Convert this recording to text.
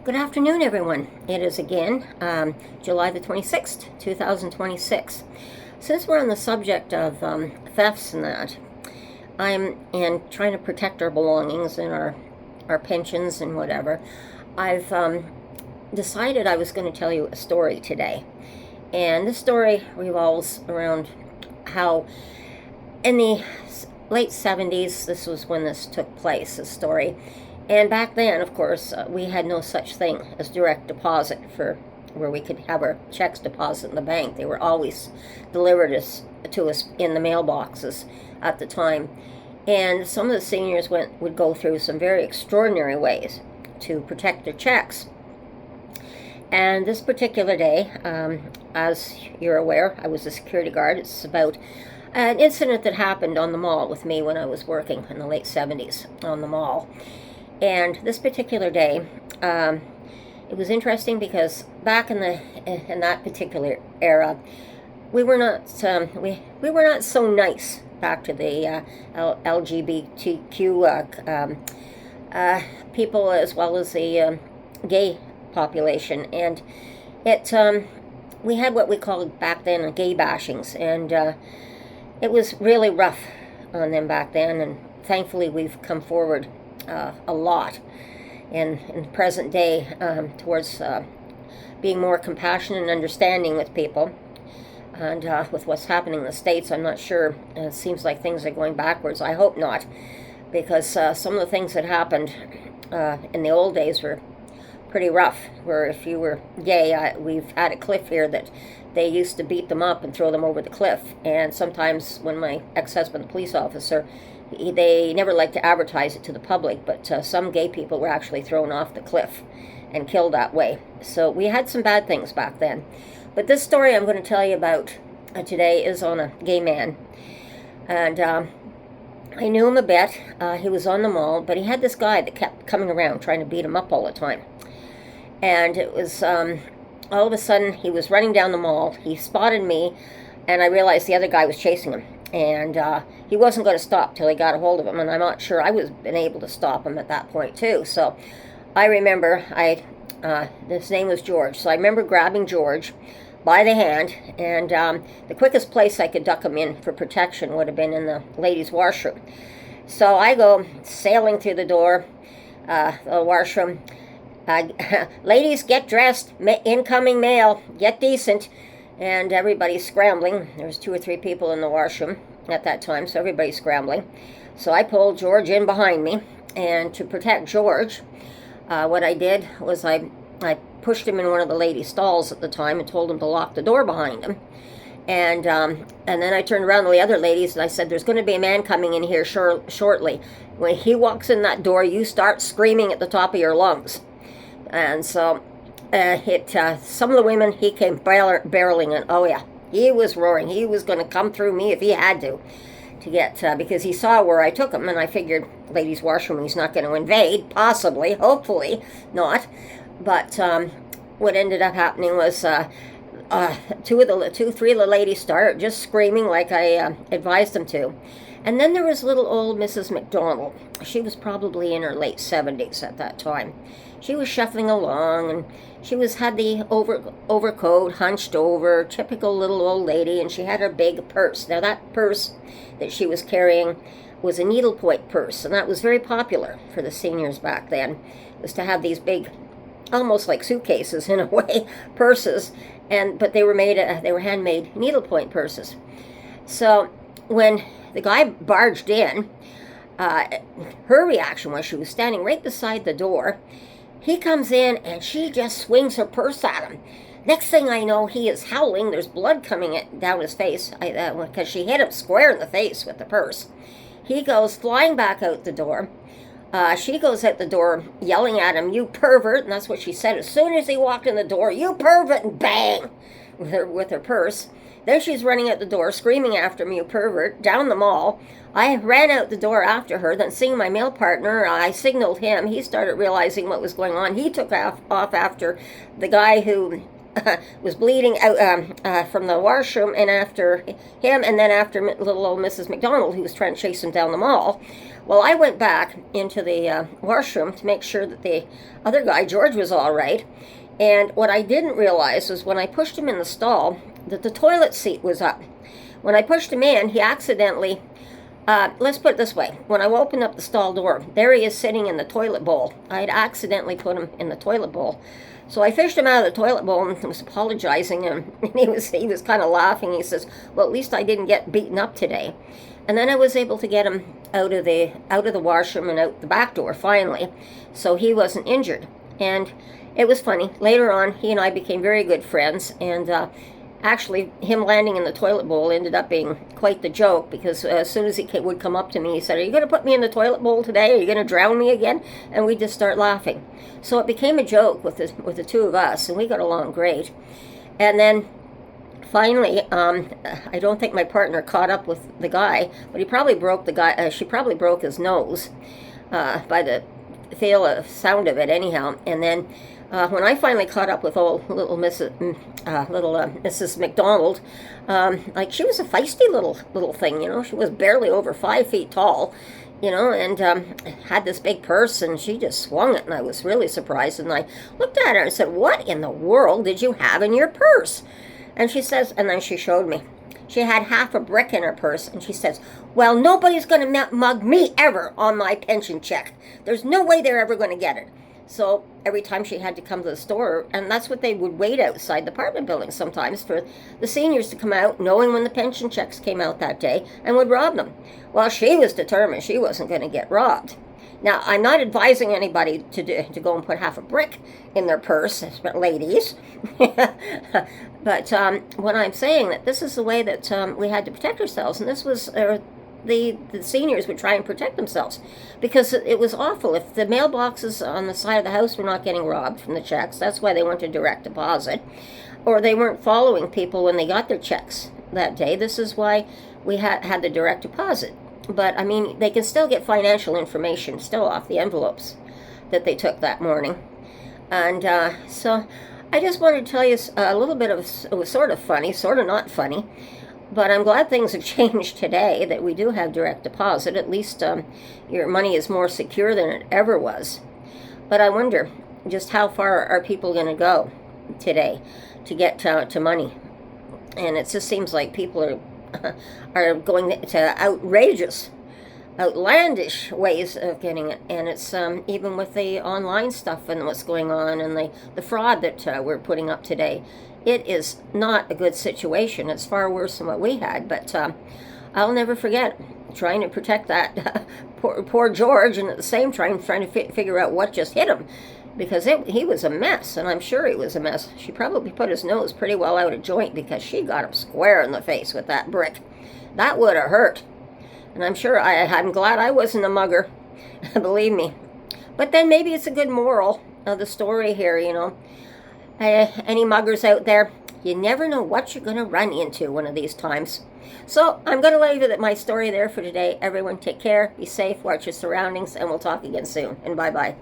Good afternoon, everyone. It is again July the 26th, 2026. Since we're on the subject of thefts and that, and trying to protect our belongings and our pensions and whatever, I've decided I was going to tell you a story today. And this story revolves around how in the late 70s, this was when this took place, this story. And back then, of course, we had no such thing as direct deposit for where we could have our checks deposited in the bank. They were always delivered to us in the mailboxes at the time. And some of the seniors would go through some very extraordinary ways to protect their checks. And this particular day, as you're aware, I was a security guard. It's about an incident that happened on the mall with me when I was working in the late 70s on the mall. And this particular day, it was interesting because back in that particular era, we were not we were not so nice back to the LGBTQ people as well as the gay population, and we had what we called back then gay bashings, and it was really rough on them back then. And thankfully, we've come forward a lot in the present day towards being more compassionate and understanding with people. And with what's happening in the States, I'm not sure. It seems like things are going backwards. I hope not, because some of the things that happened in the old days were pretty rough, where if you were gay, we've had a cliff here that they used to beat them up and throw them over the cliff. And sometimes when my ex-husband, the police officer, they never liked to advertise it to the public, but some gay people were actually thrown off the cliff and killed that way. So we had some bad things back then. But this story I'm going to tell you about today is on a gay man. And I knew him a bit. He was on the mall, but he had this guy that kept coming around trying to beat him up all the time. And it was all of a sudden he was running down the mall. He spotted me, and I realized the other guy was chasing him. And he wasn't going to stop till he got a hold of him, and I'm not sure I was been able to stop him at that point too. So I remember his name was George. So I remember grabbing George by the hand, and the quickest place I could duck him in for protection would have been in the ladies' washroom. So I go sailing through the door, the washroom. Ladies, get dressed. Incoming mail. Get decent. And everybody's scrambling. There was 2 or 3 people in the washroom at that time, so everybody's scrambling. So I pulled George in behind me, and to protect George, what I did was I pushed him in one of the ladies' stalls at the time and told him to lock the door behind him. And then I turned around to the other ladies and I said, "There's going to be a man coming in here shortly. When he walks in that door, you start screaming at the top of your lungs." And so some of the women, he came barreling in. Oh yeah, he was roaring. He was going to come through me if he had to get, because he saw where I took him, and I figured ladies' washroom, he's not going to invade, possibly, hopefully not. But what ended up happening was 3 of the ladies started just screaming like I advised them to. And then there was little old Mrs. McDonald. She was probably in her late 70s at that time. She was shuffling along, and she had the overcoat hunched over, typical little old lady, and she had her big purse. Now that purse that she was carrying was a needlepoint purse, and that was very popular for the seniors back then, was to have these big, almost like suitcases in a way, purses, but they were handmade needlepoint purses. So when the guy barged in, her reaction was she was standing right beside the door. He comes in and she just swings her purse at him. Next thing I know, he is howling. There's blood coming down his face because she hit him square in the face with the purse. He goes flying back out the door. She goes out the door yelling at him, "You pervert," and that's what she said. As soon as he walked in the door, "You pervert," and bang, with her purse. Then she's running out the door, screaming after me, "You pervert," down the mall. I ran out the door after her, then seeing my male partner, I signaled him. He started realizing what was going on. He took off after the guy who was bleeding out from the washroom, and after him, and then after little old Mrs. McDonald, who was trying to chase him down the mall. Well, I went back into the washroom to make sure that the other guy, George, was all right. And what I didn't realize was when I pushed him in the stall, that the toilet seat was up. When I pushed him in, he accidentally, let's put it this way, when I opened up the stall door, there he is sitting in the toilet bowl. I had accidentally put him in the toilet bowl. So I fished him out of the toilet bowl and was apologizing, and he was kind of laughing. He says, well, at least I didn't get beaten up today. And then I was able to get him out of the washroom and out the back door finally, so he wasn't injured. And it was funny. Later on, he and I became very good friends, and actually, him landing in the toilet bowl ended up being quite the joke, because as soon as he would come up to me, he said, are you going to put me in the toilet bowl today? Are you going to drown me again? And we'd just start laughing. So it became a joke with the two of us, and we got along great. And then finally, I don't think my partner caught up with the guy, but he probably broke the guy. She probably broke his nose by the sound of it anyhow. And then when I finally caught up with old little Mrs. McDonald, like, she was a feisty little thing, you know. She was barely over 5 feet tall, you know, and had this big purse, and she just swung it, and I was really surprised. And I looked at her and said, what in the world did you have in your purse? And she says, and then she showed me. She had half a brick in her purse, and she says, well, nobody's going to mug me ever on my pension check. There's no way they're ever going to get it. So every time she had to come to the store, and that's what they would wait outside the apartment building sometimes for the seniors to come out, knowing when the pension checks came out that day, and would rob them. Well, she was determined she wasn't going to get robbed. Now, I'm not advising anybody to go and put half a brick in their purse, ladies. But what I'm saying, that this is the way that we had to protect ourselves, and this was the seniors would try and protect themselves, because it was awful. If the mailboxes on the side of the house were not getting robbed from the checks, that's why they went to direct deposit, or they weren't following people when they got their checks that day. This is why we had the direct deposit. But, I mean, they can still get financial information still off the envelopes that they took that morning. And so I just wanted to tell you a little bit of, it was sort of funny, sort of not funny, but I'm glad things have changed today, that we do have direct deposit. At least your money is more secure than it ever was. But I wonder just how far are people going to go today to get to money. And it just seems like people are going to outrageous, outlandish ways of getting it. And it's even with the online stuff and what's going on, and the fraud that we're putting up today, it is not a good situation. It's far worse than what we had. But I'll never forget trying to protect that poor George, and at the same time trying to figure out what just hit him, because he was a mess, and I'm sure he was a mess. She probably put his nose pretty well out of joint, because she got him square in the face with that brick. That would have hurt. And I'm sure I'm glad I wasn't a mugger, believe me. But then maybe it's a good moral of the story here, you know. Any muggers out there, you never know what you're going to run into one of these times. So I'm going to leave it at my story there for today. Everyone take care, be safe, watch your surroundings, and we'll talk again soon. And bye-bye.